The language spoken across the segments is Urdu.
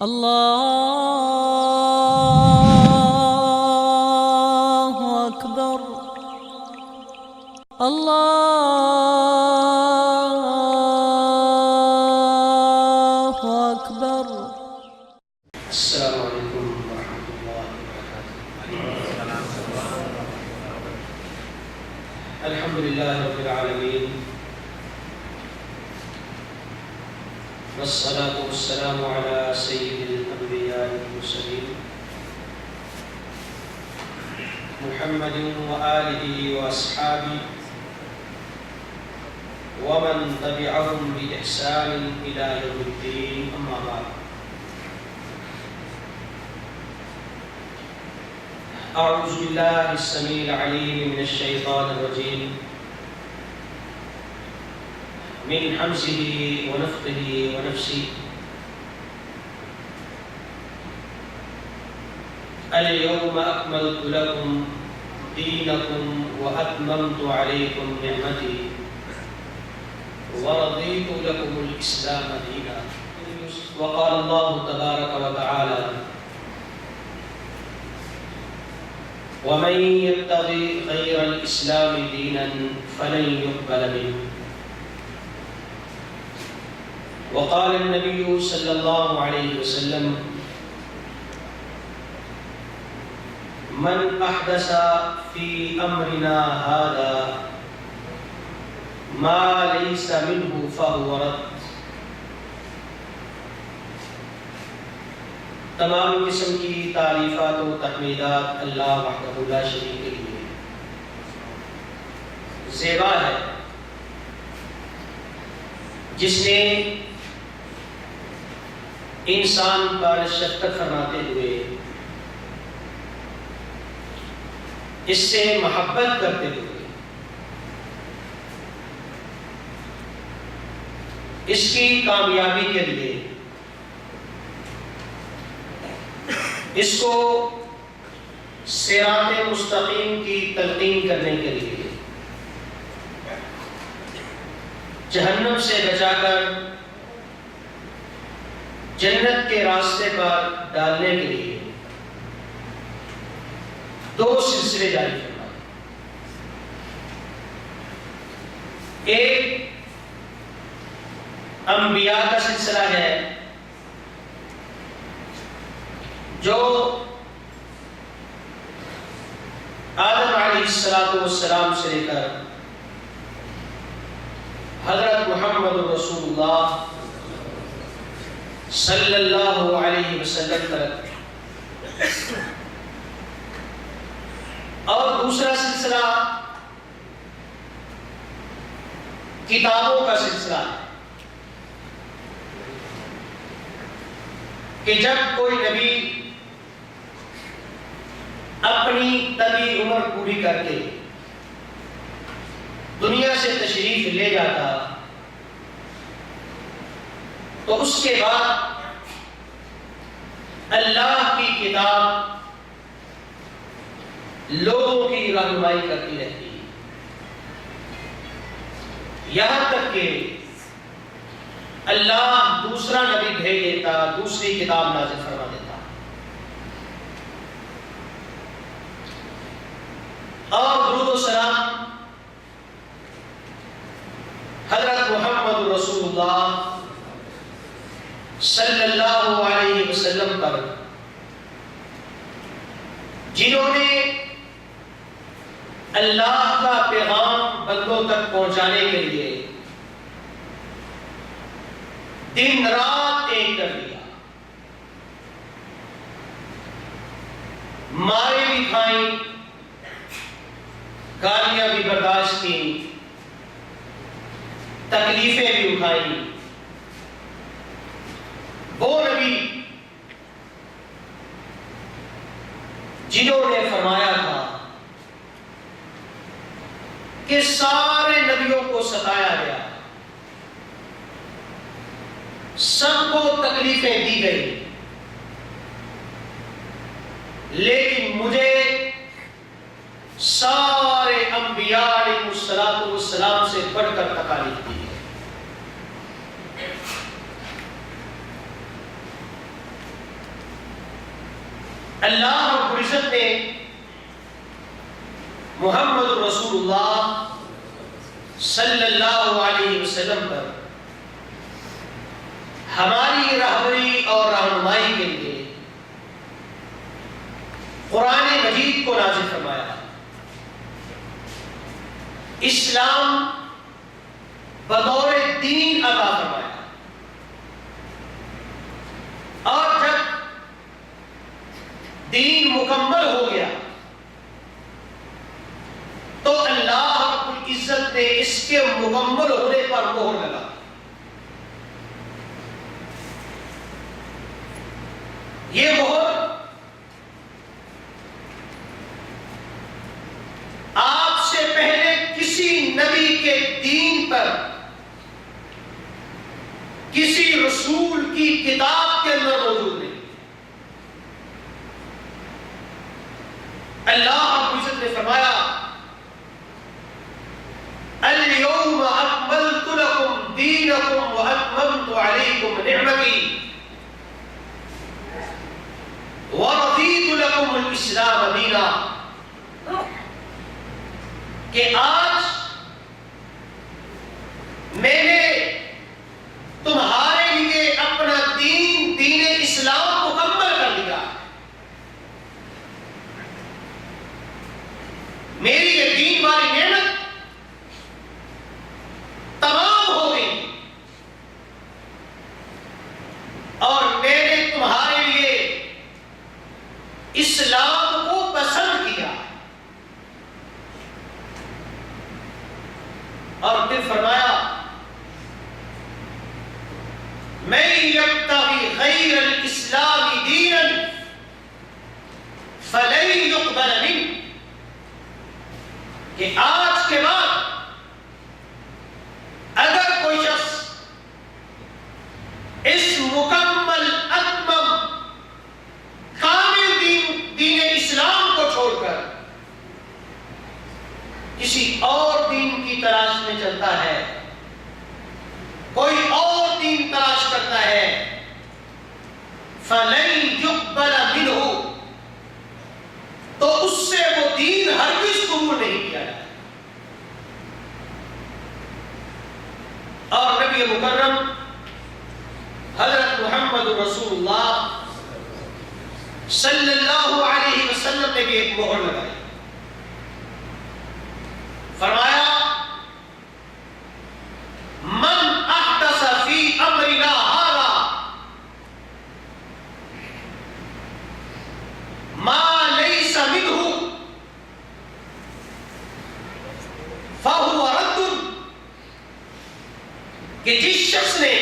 اللہ اکبر اللہ اکبر۔ السلام علیکم ورحمۃ اللہ وبرکاتہ۔ الحمد للہ رب العالمین والصلاة والسلام على سید الانبیاء والمرسلین محمد وآلہ واصحابہ ومن تبعهم بإحسان إلى يوم الدين، أما بعد۔ أعوذ بالله السميع العليم من الشيطان الرجيم من حمزه ونفخه ونفسه۔ اليوم أكملت لكم دينكم وأتممت عليكم نعمتي ورضيت لكم الإسلام دينا۔ وقال الله تبارك وتعالى: ومن يبتغي غير الإسلام دينا فلن يقبل منه۔ وقال النبي صلى الله عليه وسلم: من أحدث في أمرنا هذا ما ليس منه فهو رد۔ تمام قسم کی تعریفات و تحمیدات اللہ وحدہ لا شریک کے لیے زیبا ہے، جس نے انسان پر شفقت فرماتے ہوئے، اس سے محبت کرتے ہوئے، اس کی کامیابی کے لیے، اس کو صراط مستقیم کی تلقین کرنے کے لیے، جہنم سے بچا کر جنت کے راستے پر ڈالنے کے لیے دو سلسلے جاری فرمائے۔ ایک انبیاء کا سلسلہ ہے، جو آدم علیہ السلام سے لے کر حضرت محمد رسول اللہ صلی اللہ علیہ وسلم تک، اور دوسرا سلسلہ کتابوں کا سلسلہ ہے کہ جب کوئی نبی اپنی طویل عمر پوری کر کے دنیا سے تشریف لے جاتا، تو اس کے بعد اللہ کی کتاب لوگوں کی رہنمائی کرتی رہتی، یہاں تک کہ اللہ دوسرا نبی بھیج دیتا، دوسری کتاب نازل فرما دیتا۔ اور درود و سلام حضرت محمد رسول اللہ صلی اللہ علیہ وسلم پر، جنہوں نے اللہ کا پیغام بندوں تک پہنچانے کے لیے دن رات ایک کر دیا، مارے بھی کھائیں، گالیاں بھی برداشت کی، تکلیفیں بھی اٹھائیں۔ وہ نبی جنہوں نے فرمایا تھا کہ سارے نبیوں کو ستایا گیا، سب کو تکلیفیں دی گئی، لیکن مجھے سارے انبیاء علیہ السلام سے بڑھ کر تکالیف دی ہے۔ اللہ رب العزت نے محمد رسول اللہ صلی اللہ علیہ وسلم پر ہماری رہبری اور رہنمائی کے لیے قرآن مجید کو نازل فرمایا. اسلام بطور دین عطا فرمایا. اور جب دین مکمل ہو گیا تو اللہ رب العزت نے اس کے مکمل ہونے پر مہر لگا. یہ مہر آپ سے پہلے کسی نبی کے دین پر کسی رسول کی کتاب کے اندر موجود نہیں. اللہ رب العزت نے فرمایا اليوم اکملت لکم دینکم واتممت علیکم نعمتی ورضیت لکم الاسلام دینا. کہ آج میں نے تمہارے لیے اپنا دین اسلام مکمل کر دیا. میری یہ دین والی نعمت تمام ہو گئی اور میں نے تمہارے لیے اسلام کو پسند کیا. اور پھر فرمایا من یبتغی غیر الاسلام دینا فلن یقبل منہ. کہ آج کے بعد اگر کوئی شخص اس مکمل اتمم کامل دین اسلام کو چھوڑ کر کسی اور دین کی تلاش میں چلتا ہے، کوئی اور دین تلاش کرتا ہے، فَلَن يُقْبَلَ مِنْهُ، تو اس سے وہ دین ہرگز قبول نہیں کیا جائے. اور نبی مکرم حضرت محمد رسول اللہ صلی اللہ علیہ وسلم نے بھی ایک مہر لگائی. فرمایا من احدث فی امرنا ھذا ما لیس منہ فہو رد. کہ جس شخص نے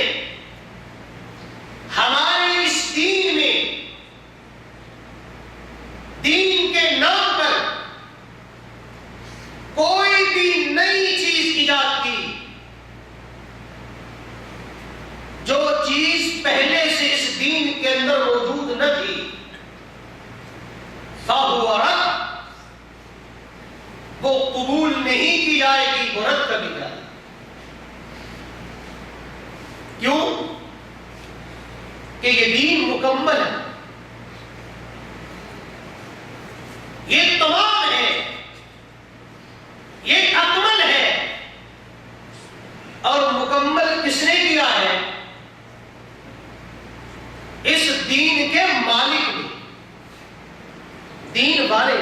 ہمارے اس دین میں دین کے نام پر کوئی بھی نئی چیز ایجاد کی، جو چیز پہلے سے اس دین کے اندر موجود نہ تھی، فَهُوَ رَدٌّ، وہ قبول نہیں کی جائے گی، وہ رد کر دی جائے گی. کیوں؟ کہ یہ دین مکمل ہے، یہ تمام ہے، یہ اکمل ہے. اور مکمل کس نے کیا ہے؟ اس دین کے مالک نے، دین والے.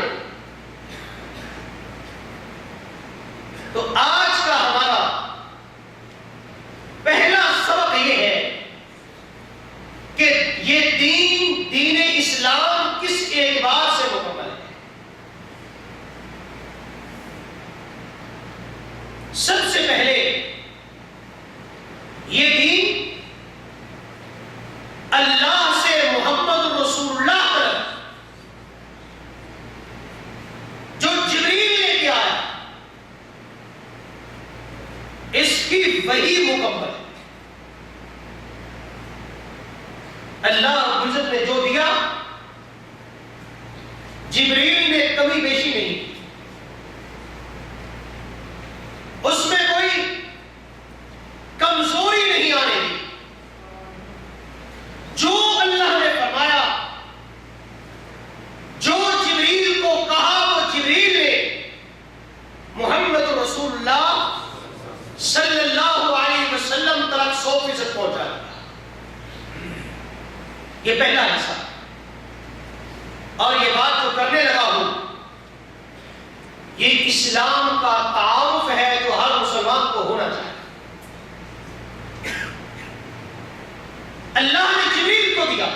تو آج کا ہمارا پہلا سبق یہ ہے کہ یہ دین اسلام کس اعتبار سے مکمل ہے. سب سے پہلے یہ دین اللہ سے محمد رسول اللہ طرف جو جبریل نے کیا ہے، اس کی وحی مکمل ہے. اللہ رب العزت نے جو دیا جبریل نے کمی بیشی نہیں کی، اس میں کوئی کمزوری نہیں آنے دی. جو اللہ نے فرمایا یہ پہلا حصہ، اور یہ بات جو کرنے لگا ہوں یہ اسلام کا تعارف ہے جو ہر مسلمان کو ہونا چاہیے۔ اللہ نے جبریل کو دیا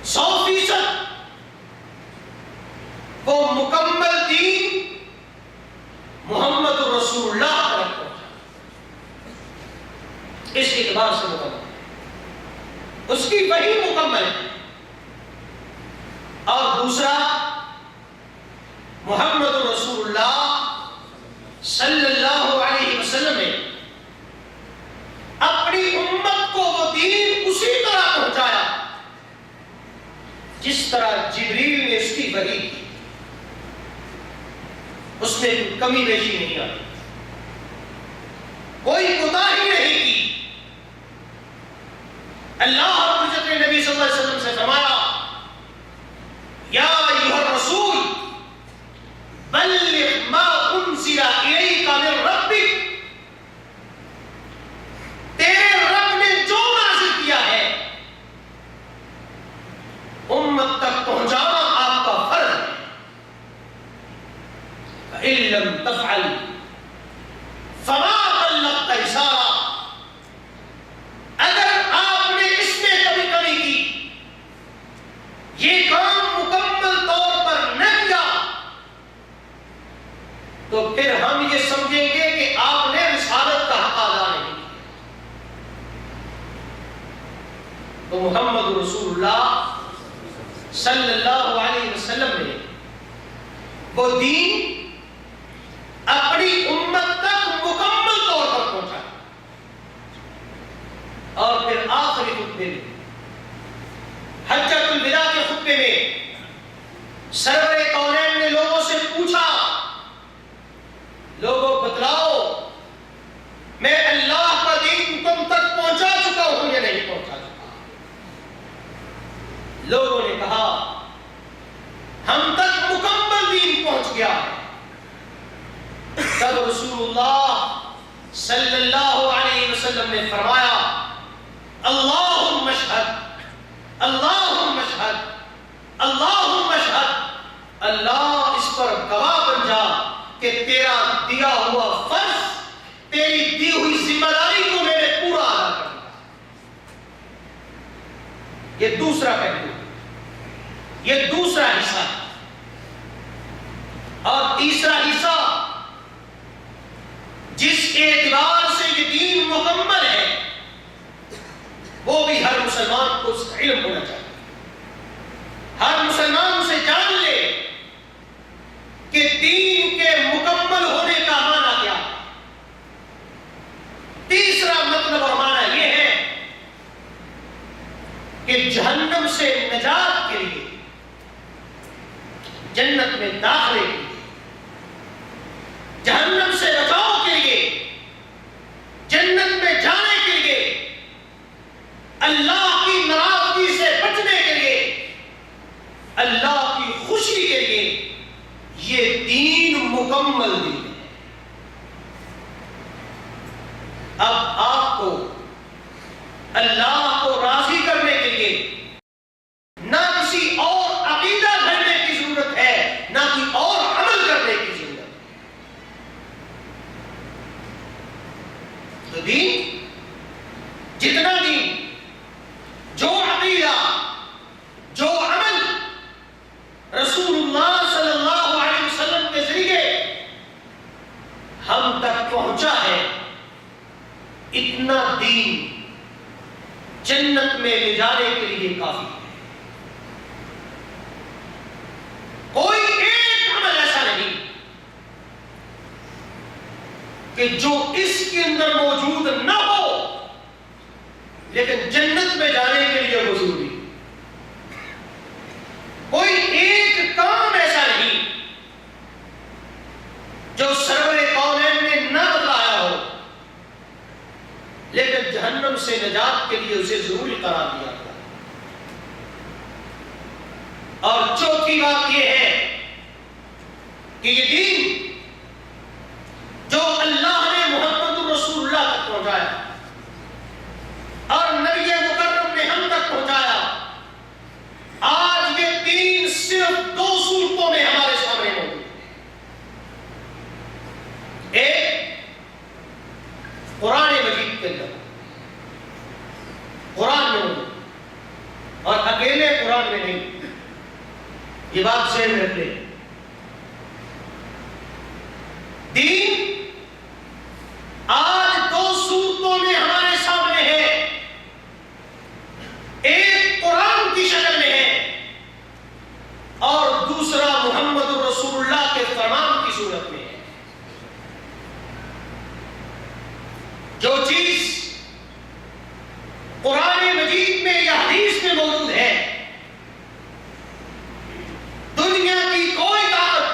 100% وہ مکمل دین محمد رسول اللہ تک پہنچا، اس اعتبار سے مکمل، اس کی وحی مکمل ہے۔ اور دوسرا، محمد رسول اللہ صلی اللہ علیہ وسلم نے اپنی امت کو وہ دین اسی طرح پہنچایا جس طرح جبریل نے اس کی وحی کی، اس میں کمی بیشی نہیں آئی، کوئی کوتاہی نہیں کی۔ اللہ رب العزت نے نبی صلی اللہ علیہ وسلم سے فرمایا، یا ایھا الرسول بلغ ما انزل الیک من ربک، تیرے رب نے جو نازل کیا ہے امت تک پہنچانا آپ کا فرض ہے۔ فإن لم تفعل فما بلغت رسالہ، اگر آپ نے اس میں کمی کی، یہ کام مکمل طور پر نہ کیا، تو پھر ہم یہ سمجھیں گے کہ آپ نے رسالت کا حق ادا نہیں کیا۔ تو محمد رسول اللہ صلی اللہ علیہ وسلم نے وہ دین اپنی امت تک مکمل طور پر پہنچا، اور پھر آخری خطبے میں، حجۃ الوداع کے خطبے میں سرور کونین نے لوگوں سے پوچھا، لوگوں بتلاؤ میں اللہ کا دین تم تک پہنچا چکا ہوں یا نہیں پہنچا چکا؟ لوگوں نے کہا ہم تک مکمل دین پہنچ گیا ہے۔ تب رسول اللہ صلی اللہ علیہ وسلم نے فرمایا، اللہم اشہد، اللہم اشہد، اللہم اشہد، اللہ اس پر گواہ بن جا کہ تیرا دیا ہوا فرض، تیری دی ہوئی ذمہ داری کو میں نے پورا ادا کر دیا۔ یہ دوسرا پہلو، یہ دوسرا حصہ ہے۔ اور تیسرا حصہ جس اعتبار سے یہ دین مکمل ہے وہ بھی ہر مسلمان کو اس کا علم ہونا چاہیے، ہر مسلمان اسے جان لے کہ دین کے مکمل ہونے کا معنی کیا ہے۔ تیسرا مطلب اور معنی یہ ہے کہ جہنم سے نجات کے لیے، جنت میں داخلے کے لیے، جہنم سے بچاؤ کے لیے، جنت میں جانے کے لیے، اللہ کی ناراضگی سے بچنے کے لیے، اللہ کی خوشی کے لیے یہ دین مکمل دین ہے۔ اب آپ کو اللہ کو راضی کرنے کے لیے نہ کسی اور عقیدہ گھڑنے کی ضرورت ہے، نہ کوئی اور عمل کرنے کی ضرورت ہے۔ تو دین، جتنا دین، جو عقیدہ، جو عمل رسول اللہ صلی اللہ علیہ وسلم کے ذریعے ہم تک پہنچا ہے، اتنا دین جنت میں لے جانے کے لیے کافی ہے۔ کوئی ایک عمل ایسا نہیں کہ جو اس کے اندر موجود نہ ہو لیکن جنت میں جانے کے لیے وہ ضروری ہے۔ کوئی ایک کام ایسا نہیں جو سرور کونین نے نہ بتلایا ہو لیکن جہنم سے نجات کے لیے اسے ضروری قرار دیا گیا۔ اور چوتھی بات یہ ہے کہ یہ دین جو اللہ نے محمد رسول اللہ تک پہنچایا اور نبی مکرم نے قرآن میں نہیں. یہ بات ذہن میں رکھ لیں. دین آج دو صورتوں میں ہمارے سامنے ہے. ایک قرآن کی شکل میں ہے اور دوسرا محمد رسول اللہ کے فرمان کی صورت میں ہے. جو چیز قرآن مجید میں یا حدیث میں موجود ہے، دنیا کی کوئی طاقت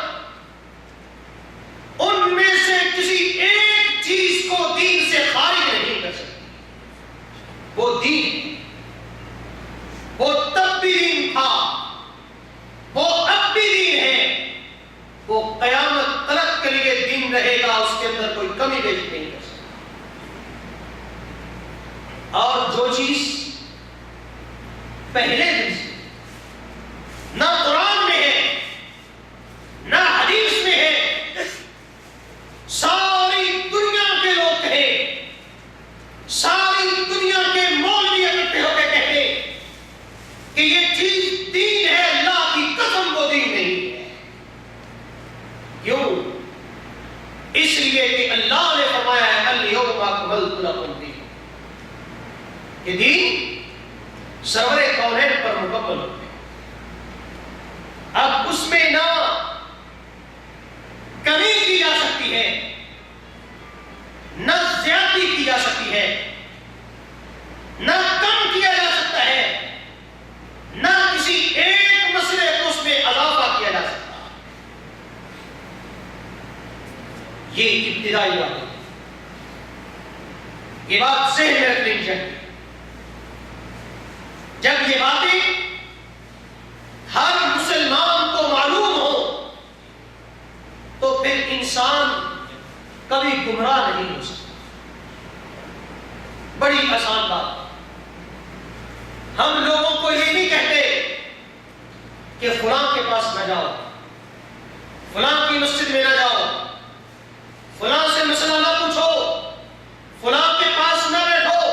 ان میں سے کسی ایک چیز کو دین سے خارج نہیں کر سکتی. وہ دین، وہ تب بھی دین تھا، وہ اب بھی دین ہے، وہ قیامت تلک کے لیے دین رہے گا. اس کے اندر کوئی کمی بیش نہیں کر سکتی. اور جو چیز پہلے دن سے نہ قرآن میں ہے نہ حدیث میں ہے، ساری دنیا کے لوگ کہیں، ساری دنیا کے مولوی اکٹھے ہو کے کہتے کہ یہ چیز دین ہے، اللہ کی قسم وہ دین نہیں ہے. کیوں؟ اس لیے کہ اللہ نے فرمایا ہے الیوم اکملت لکم دینکم، کہ دین سرور کونین پر مکمل ہو گئے. اب اس میں نہ کمی کی جا سکتی ہے، نہ زیادتی کی جا سکتی ہے، نہ کم کیا جا سکتا ہے، نہ کسی ایک مسئلے کو اس میں اضافہ کیا جا سکتا. یہ ابتدائی بات ہے. یہ بات ذہن میں رکھنی چاہیے. جب یہ باتیں ہر مسلمان کو معلوم ہو تو پھر انسان کبھی گمراہ نہیں ہو سکتا. بڑی آسان بات. ہم لوگوں کو یہ نہیں کہتے کہ فلاں کے پاس نہ جاؤ، فلاں کی مسجد میں نہ جاؤ، فلاں سے مسئلہ نہ پوچھو، فلاں کے پاس نہ بیٹھو،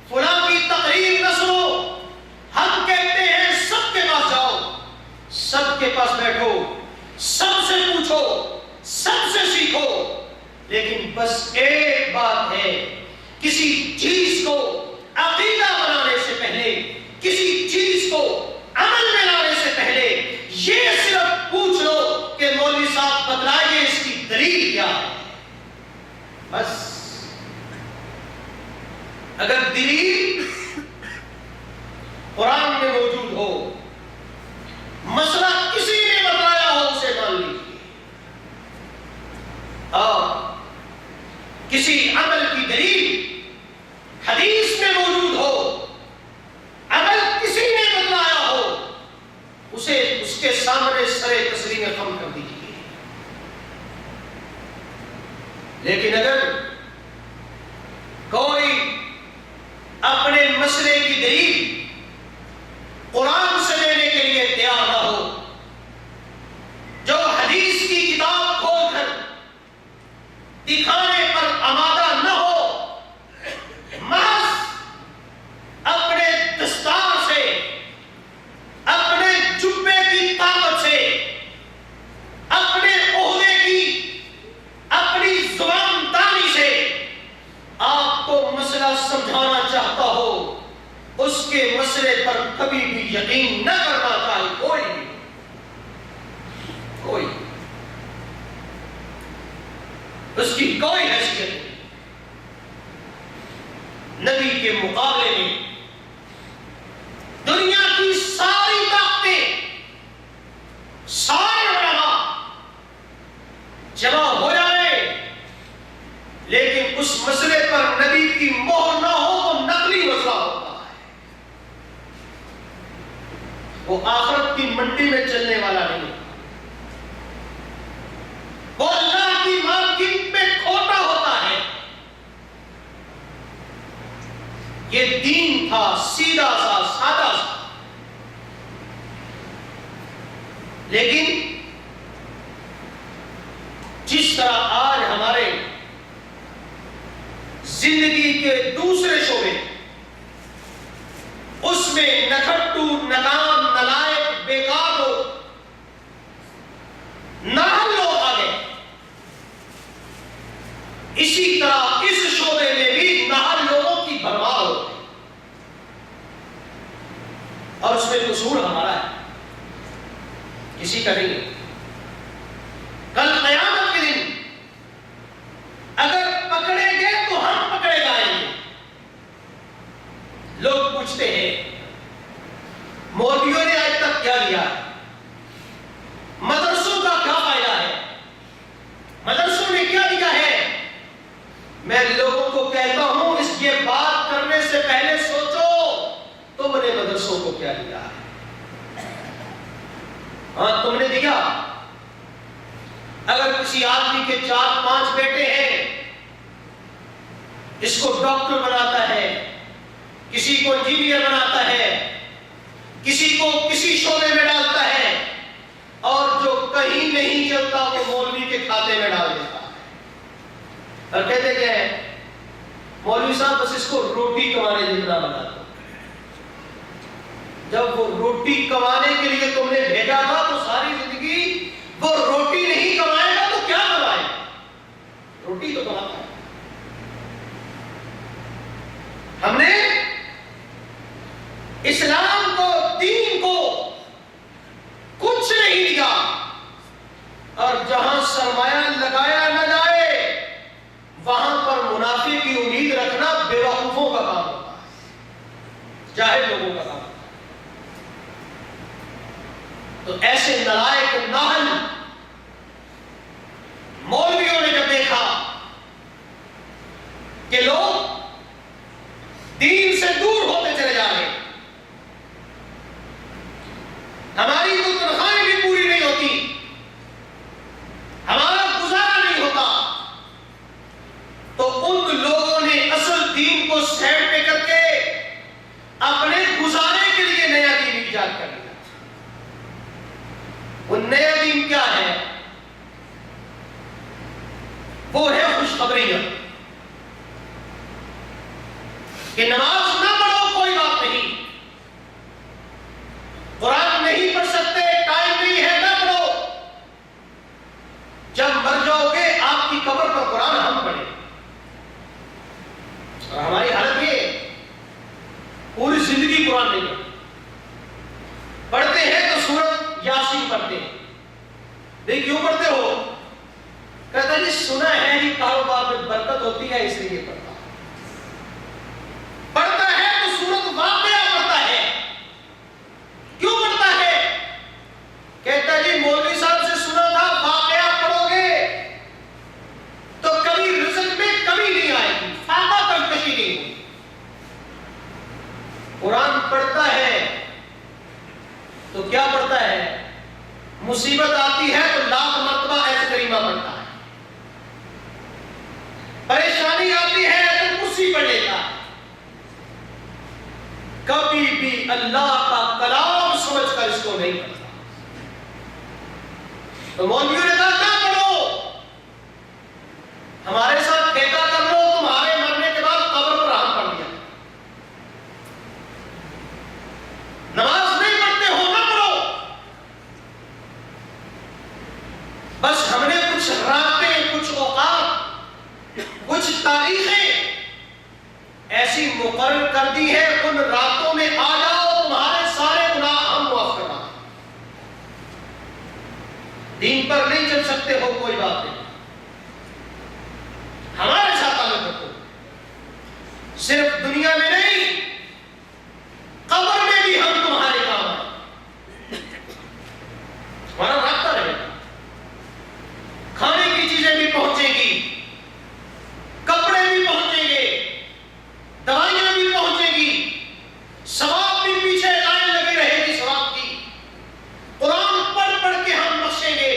فلاں کی تقریر نہ سنو. ہم کہتے ہیں سب کے پاس جاؤ، سب کے پاس بیٹھو، سب سے پوچھو، سب سے سیکھو. لیکن بس ایک بات ہے، کسی چیز کو عقیدہ بنانے سے پہلے، کسی چیز کو عمل میں لانے سے پہلے یہ صرف پوچھ لو کہ مولوی صاحب بتلائیے اس کی دلیل کیا ہے. بس اگر دلیل قرآن میں موجود ہو، مسئلہ کسی نے بتایا ہو، اسے مان لیجیے. اور کسی عمل کی دلیل حدیث میں موجود ہو، عمل کسی نے بتلایا ہو، اسے اس کے سامنے سرے تسلیم خم کر دیجیے. لیکن اگر کوئی اپنے مسئلے کی دلیل قرآن سے لینے کے لیے تیار نہ ہو، جو حدیث کی کتاب کھول کر دکھانے پر آمادہ نہ ہو، محض اپنے دستار سے، اپنے جبے کی طاقت سے، اپنے عہدے کی، اپنی زبان دانی سے آپ کو مسئلہ سمجھانا چاہتا ہو، اس کے مسئلے پر کبھی بھی یقین نہ کرنا چاہے کوئی بھی. اس کی کوئی حیثیت نہیں. نبی کے مقابلے میں دنیا کی ساری طاقتیں، سارے علماء جمع ہو جائے، لیکن اس مسئلے پر نبی کی مہر نہ ہو تو نقلی مسئلہ ہوتا ہے. وہ آخرت کی منڈی میں چلنے والا نہیں، وہ اللہ کی مارکیٹ میں کھوٹا ہوتا ہے. یہ دین تھا سیدھا سا، سادہ سا. لیکن جس طرح آج ہمارے زندگی کے دوسرے شعبے، اس میں نہ کھٹو، نہ کام، نہ طرح اس شعبے میں بھی نہر لوگوں کی برباد ہو گئی اور اس میں قصور ہمارا ہے، کسی کا نہیں ہے۔ کل قیامت کے دن اگر پکڑے گئے تو ہم پکڑے جائیں گے۔ لوگ پوچھتے ہیں مولویوں نے آج تک کیا لیا ہے، مدرسوں کا کیا فائدہ ہے، مدرسوں نے کیا لیا ہے؟ میں لوگوں کو کہتا ہوں اس یہ بات کرنے سے پہلے سوچو تم نے مدرسوں کو کیا لیا ہے۔ ہاں تم نے دیا، اگر کسی آدمی کے 4-5 بیٹے ہیں، اس کو ڈاکٹر بناتا ہے، کسی کو انجینئر بناتا ہے، کسی کو کسی شعبے میں ڈالتا ہے، اور جو کہیں نہیں چلتا وہ مولوی کے کھاتے میں ڈال دیتا ہے اور کہتے کیا ہے، مولوی صاحب بس اس کو روٹی کمانے جتنا بنا دو۔ جب وہ روٹی کمانے کے لیے تم نے بھیجا تھا تو ساری زندگی وہ روٹی نہیں کمائے گا تو کیا کمائے گا؟ روٹی تو کماتا ہے۔ ہم نے اسلام کو، دین کو کچھ نہیں لیا، اور جہاں سرمایہ لگایا نہ جائے وہاں پر منافع کی امید رکھنا بے وقوفوں کا کام ہوتا ہے، جاہل لوگوں کا کام ہوتا ہے۔ تو ایسے نالائق ناہل مولویوں نے جب دیکھا کہ لوگ دین سے دور ہوتے چلے جا رہے ہیں، ہماری تو تنخواہیں بھی پوری نہیں ہوتی، ہمارا گزارا نہیں ہوتا، تو ان لوگوں نے اصل دین کو سائڈ پہ کر کے اپنے گزارے کے لیے نیا دین ایجاد کر لیا۔ وہ نیا دین کیا ہے؟ وہ ہے خوشخبریاں کہ نماز نہ پڑھو کوئی بات نہیں، قرآن نہیں پڑھ سکتے، ٹائم نہیں ہے، نہ پڑھو، جب مر جاؤ گے آپ کی قبر پر قرآن ہم پڑھیں۔ اور ہماری حالت یہ پوری زندگی قرآن نہیں پڑھتے ہیں تو سورۃ یاسین پڑھتے ہیں۔ نہیں کیوں پڑھتے ہو؟ کہتا ہے جی سنا ہے کہ کاروبار میں برکت ہوتی ہے اس لیے پڑھتا ہوں۔ پڑھتا ہے تو سورۃ واقعہ پڑھتا ہے، کیوں پڑھتا ہے؟ کہتا ہے جی مولوی صاحب سے سنا تھا واقعہ پڑھو گے تو کبھی رزق میں کمی نہیں آئے گی، فاقہ کشی نہیں ہوگی۔ قرآن پڑھتا ہے تو کیا پڑھتا ہے؟ مصیبت آتی ہے تو لاکھ مرتبہ ایت کریمہ پڑھتا ہے، پریشانی آتی ہے تو کرسی پڑھ لیتا ہے، کبھی بھی اللہ کا کلام سمجھ کر اس کو نہیں پڑھتا۔ تو مولویوں نے کہا کیا پڑھو، ہمارے ساتھ ٹھیکہ کر لو، تمہارے مرنے کے بعد قبر پر ہم پڑھ دیا۔ نماز نہیں پڑھتے ہو نہ پڑھو، بس ہم نے کچھ راتیں، کچھ اوقات، کچھ تاریخیں ایسی مقرر کر دی ہے، ان راتوں میں آ جاؤ، تمہارے سارے گناہ ہم معاف کرنا۔ دین پر نہیں چل سکتے ہو کوئی بات نہیں، ہمارے ساتھ تعلق رکھو، صرف دنیا میں نہیں قبر میں بھی ہم تمہارے کام ہیں، ہمارا رابطہ رہے گا، کھانے کی چیزیں بھی پہنچیں گی، کپڑے بھی پہنچیں گے، دوائیاں بھی پہنچیں گی، ثواب بھی پیچھے لائن لگی رہے گی ثواب کی، قرآن پڑھ پڑھ کے ہم بخشیں گے۔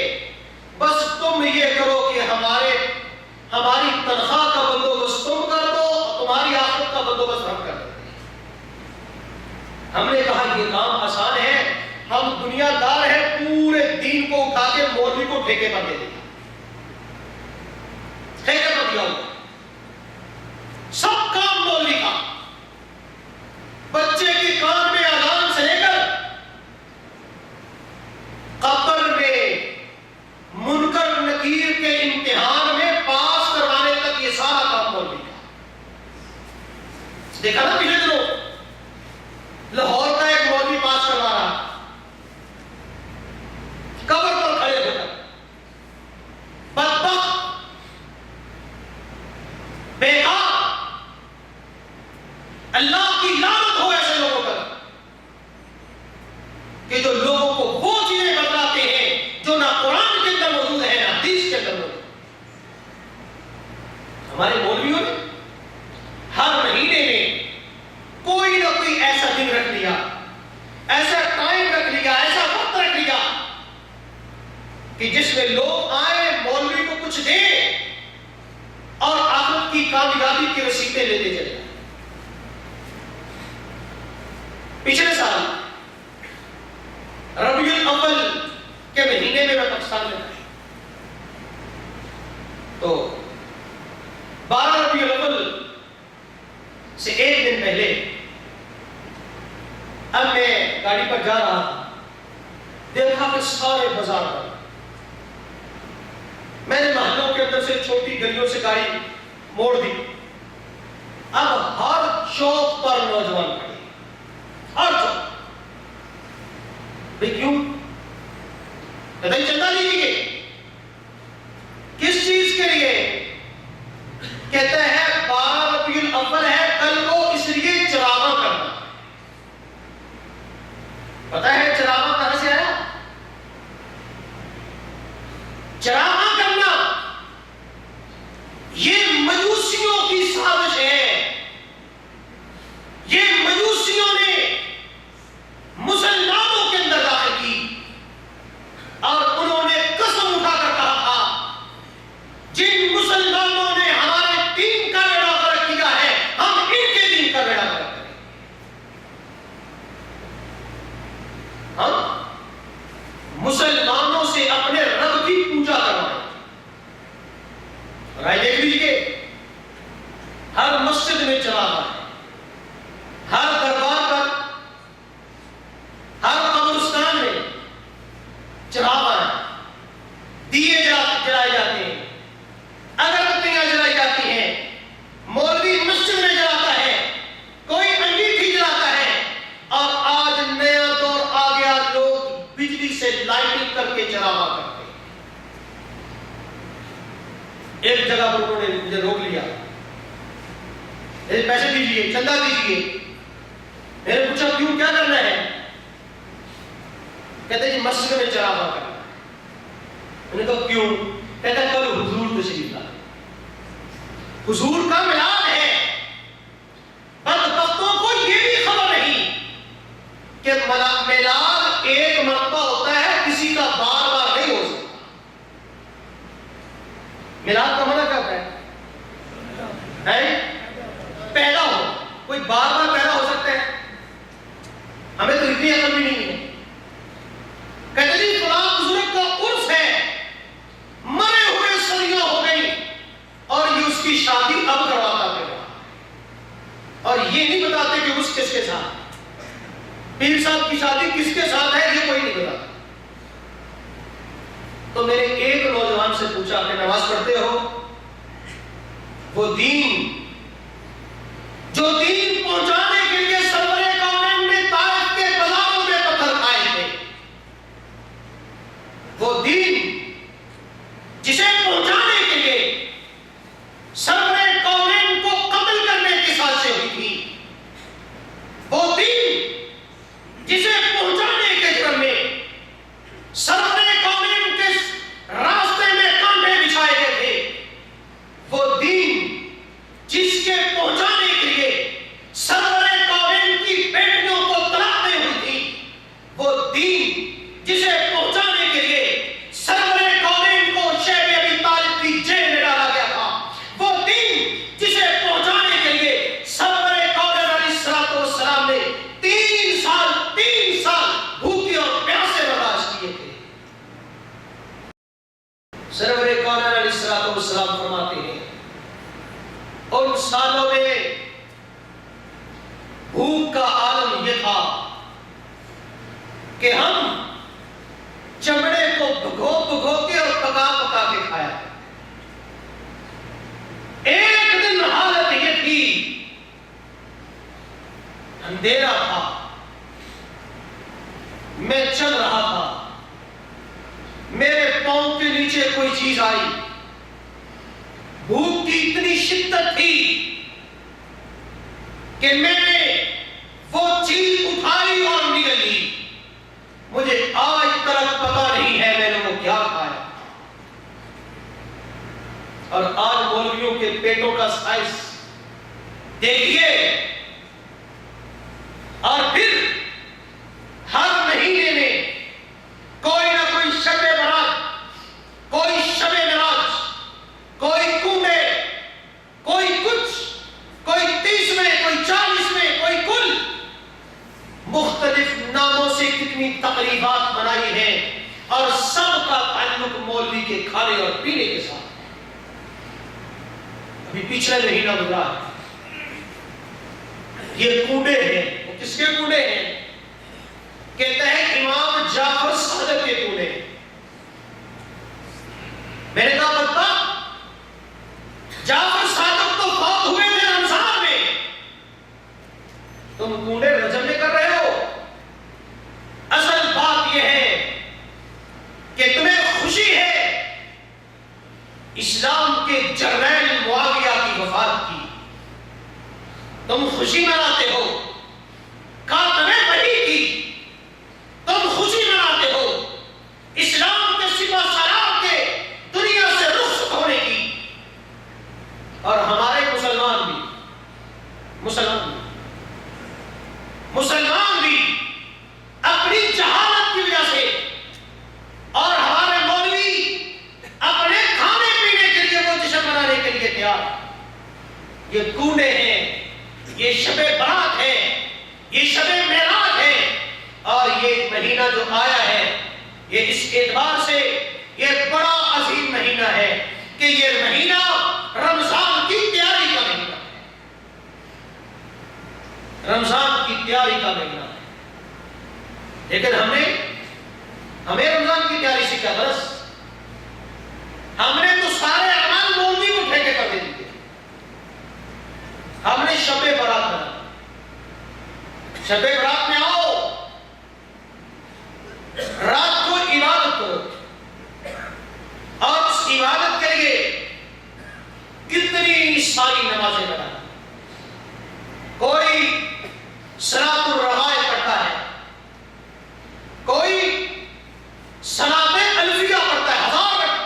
بس تم یہ کرو کہ ہماری تنخواہ کا بندوبست تم کر دو، تمہاری آخرت کا بندوبست ہم کر دیں۔ ہم نے کہا یہ کام آسان ہے، ہم دنیا دار ہیں، پورے دین کو اٹھا کے مولوی کو ٹھیکے پر دے دیں، ٹھیکے پر دیا ہوگا، سب کام مولوی کا، بچے کی کان میں اذان سے لے کر قبر میں منکر نکیر کے امتحان میں پاس کروانے تک یہ سارا کام کہ جس میں لوگ آئیں مولوی کو کچھ دیں اور آخرت کی کامیابی کی رسیدیں لیتے چلے جائیں. پچھلے سال ربیع الاول کے مہینے میں پاکستان میں تھا. تو 12 ربیع الاول سے ایک دن پہلے اب میں گاڑی پر جا رہا تھا، دیکھا کہ سارے بازار پر، میں نے محلوں کے اندر سے چھوٹی گلیوں سے گاڑی موڑ دی. اب ہر چوک پر نوجوان کھڑے، ہر چوک. بھئی کیوں؟ کہتے ہیں چندہ لیجیے. کس چیز کے لیے؟ کہتا ہے 12 ربیع الاول ہے، کل کو اس لیے چراغاں کرنا. پتہ ہے چراغاں کہاں سے آیا؟ چراغاں کرنا یہ مجوسیوں کی سازش ہے. یہ مجوسیوں نے مسلمانوں کے اندر داخل کی اور انہوں نے قسم اٹھا کر کہا تھا جن مسلمانوں نے ہمارے دین کا بیڑا غرق کیا ہے ہم ان کے دین کا بیڑا غرق کریں. ہم مسلمانوں سے اپنے رب کی پوجا کروائیں. اور آئے دیکھ لیجیے، ہر مسجد میں چراغ ہے، ہر دربار پر، ہر قبرستان میں چراغ ہے، دیے جلائے جاتے ہیں، اگربتیاں جلائی جاتی ہیں، مولوی مسجد میں جلاتا ہے، کوئی انگیٹھی جلاتا ہے. اور آج نیا دور آ گیا، لوگ بجلی سے لائٹنگ کر کے چراغاں کرتے ہیں. ایک جگہ پر انہوں نے مجھے روک لیا، پیسے دیجیے، چندہ دیجیے. میں نے پوچھا کیوں، کیا کرنا ہے؟ کہتے ہیں جی مسجد میں چراغاں کرنا ہے. میں نے کہا کیوں؟ کہتا ہے کل حضور تشریف لائے. حضور کا میلاد ہے. بدبختوں کو یہ بھی خبر نہیں کہ میلاد ایک مرتبہ ہوتا ہے، کسی کا بار بار نہیں ہو سکتا. میلاد کا معنی کیا ہوتا ہے؟ پیدا ہو. کوئی بار بار پیدا ہو سکتا ہے؟ ہمیں تو اتنی عقل بھی نہیں ہے. کہتے ہیں فلاں بزرگ کا عرس ہے، مرے ہوئے صدیاں ہو گئی اور یہ اس کی شادی اب کرواتا ہے، اور یہ نہیں بتاتے کہ اس کس کے ساتھ. پیر صاحب کی شادی کس کے ساتھ ہے یہ کوئی نہیں بتاتا. تو میں نے ایک نوجوان سے پوچھا کہ نماز پڑھتے ہو؟ وہ دین جو دین پہنچانے کے لیے سرور کونین نے طائف کے بازاروں میں پتھر کھائے تھے، وہ دین جسے پہنچانے کے لیے سرور کونین کو قتل کرنے کی سازشیں ہوئی تھی، وہ دین جسے پہنچانے کے جرم میں سرور کونین کے راستے میں کانٹے بچھائے گئے تھے، وہ دین جس کے پہنچانے کے لیے سرور کونین کی بیٹیوں کو طلاق دی ہوئی تھی، وہ دین جسے پہنچانے کے لیے سرور کونین کو شیخ ابی طالب کی جیل میں ڈالا گیا تھا، وہ دین جسے پہنچانے کے لیے سرور کونین علیہ السلام نے 3 سال بھوکے اور پیاسے برداشت کیے تھے. سرور کونین علیہ السلام فرماتے ہیں ان سالوں میں بھوک کا عالم یہ تھا کہ ہم چمڑے کو بھگو کے اور پکا کے کھایا. ایک دن حالت یہ تھی، اندھیرا تھا، میں چل رہا تھا، میرے پاؤں کے نیچے کوئی چیز آئی، بھوک کی اتنی شدت تھی کہ میں نے وہ چیز اٹھائی اور نگل لی. مجھے آج تک پتا نہیں ہے میں نے وہ کیا کھایا. اور آج مولویوں کے پیٹوں کا سائز دیکھیے. اور پھر ہر مہینے میں کوئی نہ کوئی شب برات اتنی تقریبات بنائی ہیں اور سب کا تعلق مولوی کے کھانے اور پینے کے ساتھ. ابھی پچھلے مہینہ گزرا ہے. یہ کوڑے ہیں. وہ کس کے کوڑے ہیں؟ کہتے ہیں امام جعفر صادق کے کوڑے. میں نے کہا بتا جعفر صادق تو فوت ہوئے تھے رمضان میں، تم کوڑے رجب میں کر رہے ہو. اصل بات یہ ہے کہ تمہیں خوشی ہے اسلام کے جرنیل معاویہ کی وفات کی، تم خوشی مناتے ہو. خاتمہ وحی کی تم خوشی مناتے ہو. اسلام کے سپہ سالار کے دنیا سے رخصت ہونے کی. اور ہمارے مسلمان بھی اپنی جہالت کی وجہ سے اور ہمارے مولوی اپنے کھانے پینے کے لیے وہ جشن منانے کے لیے تیار. یہ کوڑے ہیں، یہ شب برات ہے، یہ شب معراج ہے. اور یہ مہینہ جو آیا ہے یہ اس اعتبار سے یہ بڑا عظیم مہینہ ہے کہ یہ مہینہ رمضان کی تیاری کا مہینہ ہے. رمضان کی تیاری کا مہینہ ہے. لیکن ہمیں رمضان کی تیاری سے کیا غرض؟ ہم نے تو سارے اعمال مولوی کو ٹھیکے کر دے دیے. ہم نے شب برات بنا. شب برات میں آؤ، رات کو عبادت کرو. اور اس عبادت کے لیے کتنی ساری نمازیں پڑھا. کوئی صلاۃ الرغائب پڑھتا ہے، کوئی صلاۃ الفیہ پڑھتا ہے 1000 رکعت.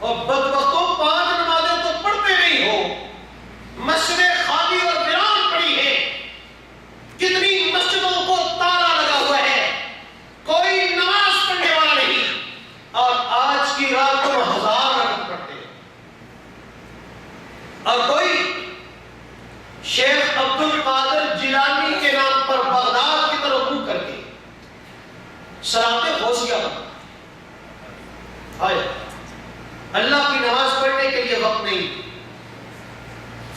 اور بدبختوں 5 نمازیں تو پڑھتے نہیں ہو. مسجدیں خالی اور ویران پڑی ہیں. کتنی مسجدوں کو تالا لگا ہوا ہے، کوئی نماز پڑھنے والا نہیں. اور آج کی رات کو 1000 رکعت پڑھتے ہیں. اور کوئی شیخ عبد القادر جیلانی کے نام پر بغداد کی طرف منہ کر کے صلاۃ غوثیہ آئے. اللہ کی نماز پڑھنے کے لیے وقت نہیں،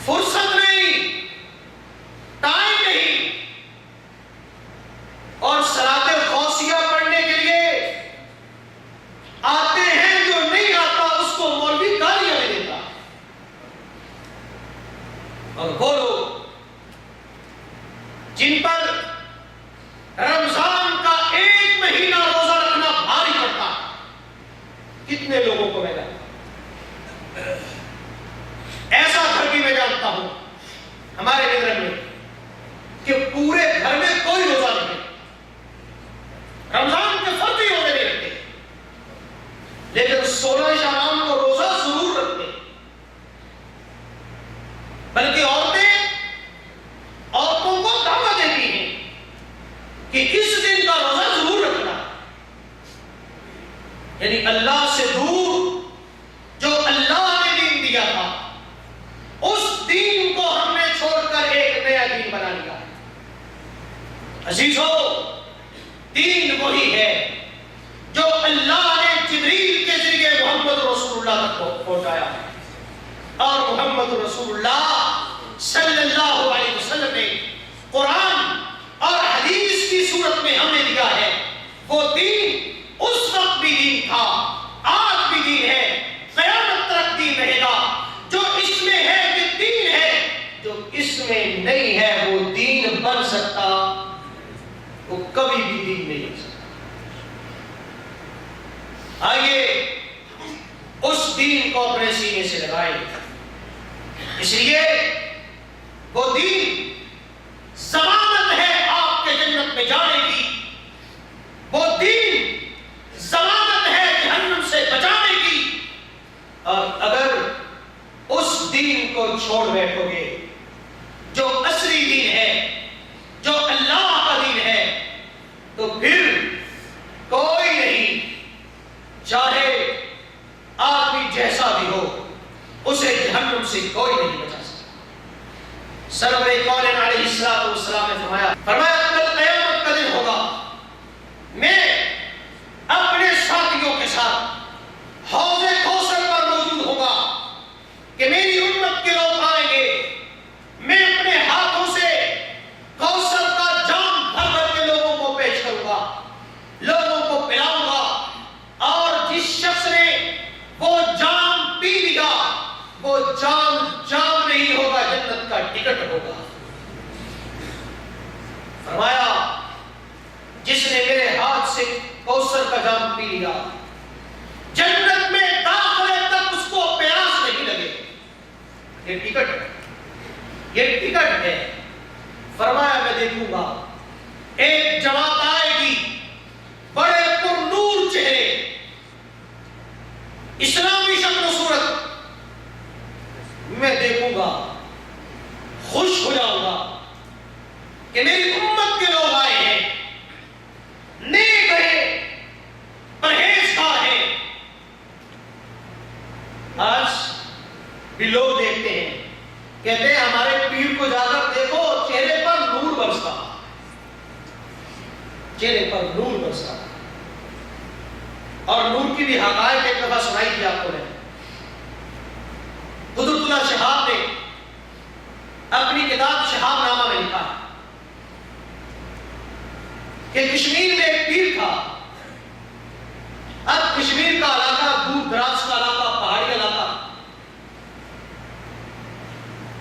فرصت نہیں، ٹائم نہیں. اور صلاۃ غوثیہ پڑھنے کے لیے آتے ہیں، جو نہیں آتا اس کو مولوی گالیاں دے دیتا. اور وہ لوگ جن پر رمضان کا 1 مہینہ روزہ رکھنا بھاری پڑتا، کتنے لوگوں کو میں جانتا. ایسا گھر بھی میں جانتا ہوں ہمارے نگر میں کہ پورے گھر میں کوئی روزہ نہیں، رمضان کے فرضی روزے نہیں رکھتے، لیکن 16 شعبان کو روزہ ضرور رکھتے. بلکہ عورتوں کو دعوت دیتی ہیں کہ اس دن کا روزہ ضرور رکھنا. یعنی اللہ سے دور جو اللہ نے دین دیا تھا اس دین کو ہم نے چھوڑ کر ایک نیا دین بنا لیا. عزیزو، دین وہی ہے جو اللہ نے جبریل کے ذریعے محمد رسول اللہ تک پہنچایا ہے. اور محمد رسول اللہ صلی اللہ علیہ وسلم نے قرآن اور حدیث کی صورت میں ہمیں دیا ہے. وہ دین اس وقت بھی دین تھا، آج بھی دین ہے، قیامت تک دین رہے گا. جو اس میں ہے کہ دین ہے، جو اس میں نہیں ہے وہ دین بن سکتا، وہ کبھی بھی دین نہیں بن سکتا. آئیے اس دین کو اپنے سینے سے لگائیں. اس لیے وہ دین ضمانت ہے آپ کے جنت میں جانے کی. وہ دین ضمانت ہے جہنم سے بچانے کی. اور اگر اس دین کو چھوڑ بیٹھو گے جو اصلی دین ہے، جو اللہ کا دین ہے، تو پھر کوئی نہیں، چاہے آدمی جیسا بھی ہو، اسے جہنم سے کوئی نہیں بچا سکتا. سرور کون علیہ السلام نے فرمایا کل قیامت کا دن ہوگا کوثر کا جام پی لیا، جنت میں داخلے تک اس کو پیاس نہیں لگے. یہ ٹکٹ ہے، یہ ٹکٹ ہے. فرمایا میں دیکھوں گا ایک جماعت آئے گی، بڑے پر نور چہرے، اسلامی شکل و صورت. میں دیکھوں گا، خوش ہو جاؤں گا کہ میری امت کے لوگ آئے ہیں، نیک ہیں، پرہیزگار ہیں. آج بھی لوگ دیکھتے ہیں، کہتے ہیں ہمارے پیر کو جا کر دیکھو، چہرے پر نور برستا، چہرے پر نور برستا. اور نور کی بھی حقائق ایک دفعہ سنائی تھی آپ کو میں. قدرت اللہ شہاب نے اپنی کتاب شہاب نامہ میں لکھا کہ کشمیر میں ایک پیر تھا. اب کشمیر کا علاقہ دور دراز کا علاقہ، پہاڑی علاقہ،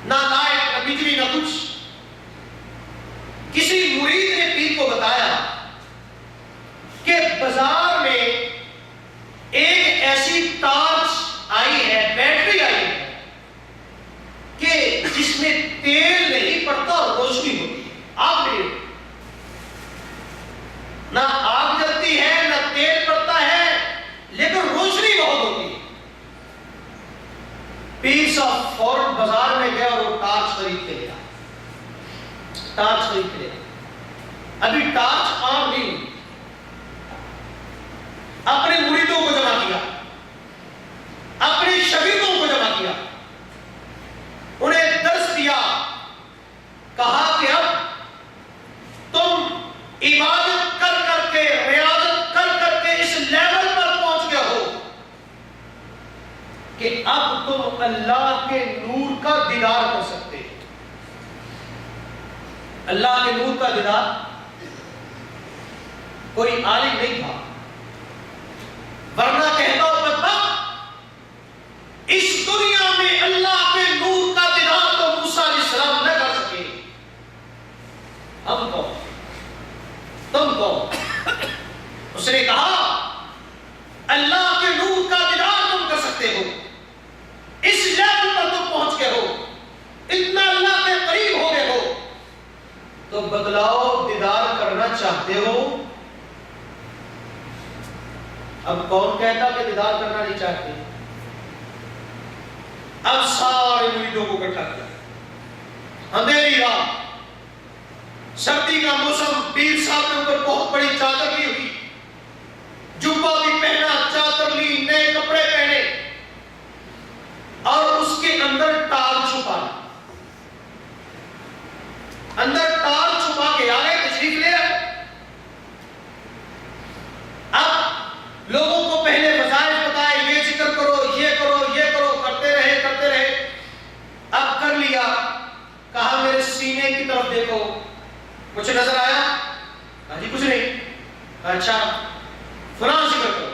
نہ لائٹ نہ بجلی نہ کچھ. کسی مرید نے پیر کو بتایا کہ بازار میں ایک ایسی ٹارچ آئی ہے، بیٹری آئی ہے کہ جس میں تیل نہیں پڑتا اور روشنی ہوتی ہے. آگ نہیں، نہ آگ جلتی ہے نہ تیل پڑتا ہے، لیکن روشنی بہت ہوتی ہے. پیر صاحب فوراً بازار میں گیا اور وہ ٹارچ خرید کے لیا. ٹارچ خرید کے لیا. ابھی ٹارچ عام نہیں، اپنے مریدوں کو جمع کیا، اپنے شاگردوں کو جمع کیا، انہیں درس دیا. کہا کہ اب تم عبادت کر کر کے، ریاضت کر کر کے اس لیول پر پہنچ گئے ہو کہ اب تم اللہ کے نور کا دیدار کر سکتے ہو. اللہ کے نور کا دیدار کوئی عالم نہیں تھا، ورنہ کہتا ہوں بدبخت، اس دنیا میں اللہ کے نور کا دیدار تو موسیٰ علیہ السلام نہ کر سکے. ہم کون، تم کون؟ اس نے کہا اللہ کے نور کا دیدار تم کر سکتے ہو، اس لیول پر تم پہنچ گئے ہو، اتنا اللہ کے قریب ہو گئے ہو، تو بدلاؤ دیدار کرنا چاہتے ہو. اب کون کہتا کہ دیدار کرنا نہیں چاہتے؟ اب سارے مریدوں کو اکٹھا کیا، اندھیری رات، سردی کا موسم، پیر صاحب نے اوپر بہت بڑی چادر لی ہوئی، جبہ بھی پہنا، چادر لی، نئے کپڑے پہنے، اور اس کے اندر ٹار چھپا لی. اندر ٹار چھپا کے آگے تشریف لے آئے. اب لوگوں کو پہلے وظائف بتائے، یہ ذکر کرو، یہ کرو، یہ کرو، کرتے رہے کرتے رہے. اب کر لیا، کہا میرے سینے کی طرف دیکھو، کچھ نظر آیا؟ کہا جی کچھ نہیں. اچھا فلاں ذکر کرو،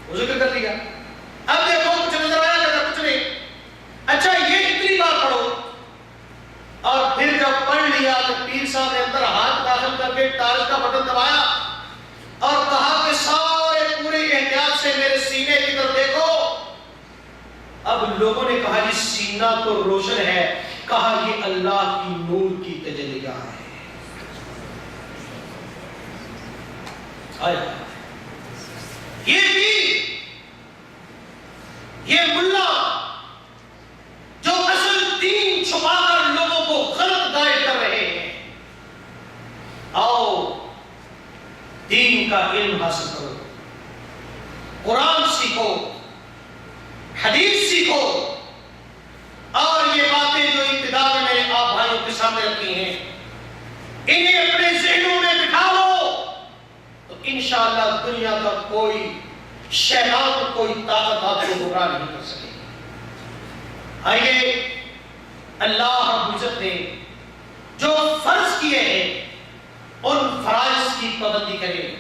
وہ ذکر کر لیا. اب دیکھو کچھ نظر آیا؟ کہا کچھ نہیں. اچھا یہ اتنی بار پڑھو. اور پھر جب پڑھ لیا تو پیر صاحب نے اندر ہاتھ داخل کر کے ٹارچ کا بٹن دبایا اور کہا کہ سارے پوری احتیاط سے میرے سینے کی طرف دیکھو. اب لوگوں نے کہا جی سینہ تو روشن ہے. کہا یہ اللہ کی نور کی تجلیات ہے. یہ بھی یہ ملا جو اصل دین چھپا کر لوگوں کو غلط گائیڈ کر رہے ہیں. آؤ دین کا علم حاصل کرو، قرآن سیکھو، حدیث سیکھو، اور یہ باتیں جو ابتدا میں نے آپ بھائیوں کے سامنے رکھی ہیں انہیں اپنے ذہنوں میں بٹھا لو تو انشاءاللہ دنیا کا کوئی شیطان، کوئی طاقت آپ کو گمراہ نہیں کر سکے. آئیے اللہ رب العزت نے جو فرض کیے ہیں ان فرائض کی پابندی کریں.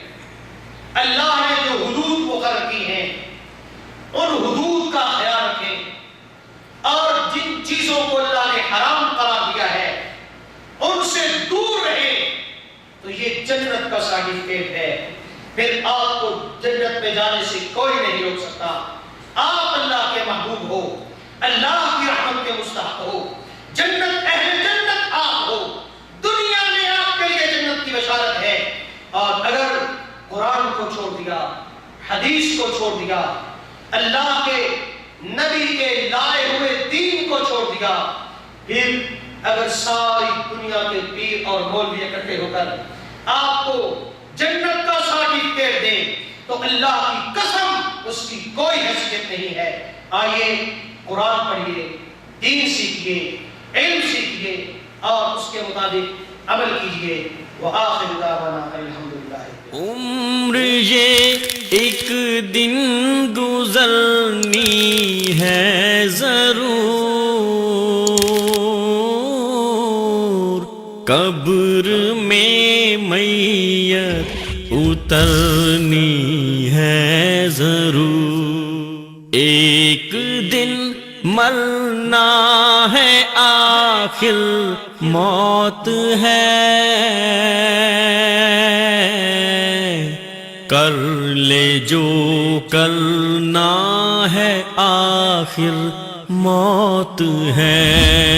اللہ نے جو حدود مقرر کی ہیں ان حدود کا خیال رکھیں، اور جن چیزوں کو اللہ نے حرام قرار دیا ہے ان سے دور رہیں. تو یہ جنت کا سرٹیفکیٹ ہے. پھر آپ کو جنت میں جانے سے کوئی نہیں روک سکتا۔ آپ اللہ کے محبوب ہو، اللہ کی رحمت کے مستحق ہو، جنت اہل جنت آپ ہو، دنیا میں آپ کے لیے جنت کی بشارت ہے۔ اور اگر قرآن کو چھوڑ دیا، حدیث کو چھوڑ دیا، اللہ کے نبی کے لائے ہوئے دین کو چھوڑ دیا، پھر اگر ساری دنیا کے پیر اور مولوی اکٹھے ہو کر آپ کو جنت کا سرٹیفکیٹ دیں تو اللہ کی قسم اس کی کوئی حیثیت نہیں ہے۔ آئیے قرآن پڑھیے، دین سیکھیے، علم سیکھیے اور اس کے مطابق عمل کیجیے۔ وآخر دعوانا الحمدللہ۔ عمر یہ ایک دن گزرنی ہے ضرور، قبر میں میت اترنی ہے ضرور، ایک دن مرنا ہے آخر موت ہے، کر لے جو کرنا ہے آخر موت ہے۔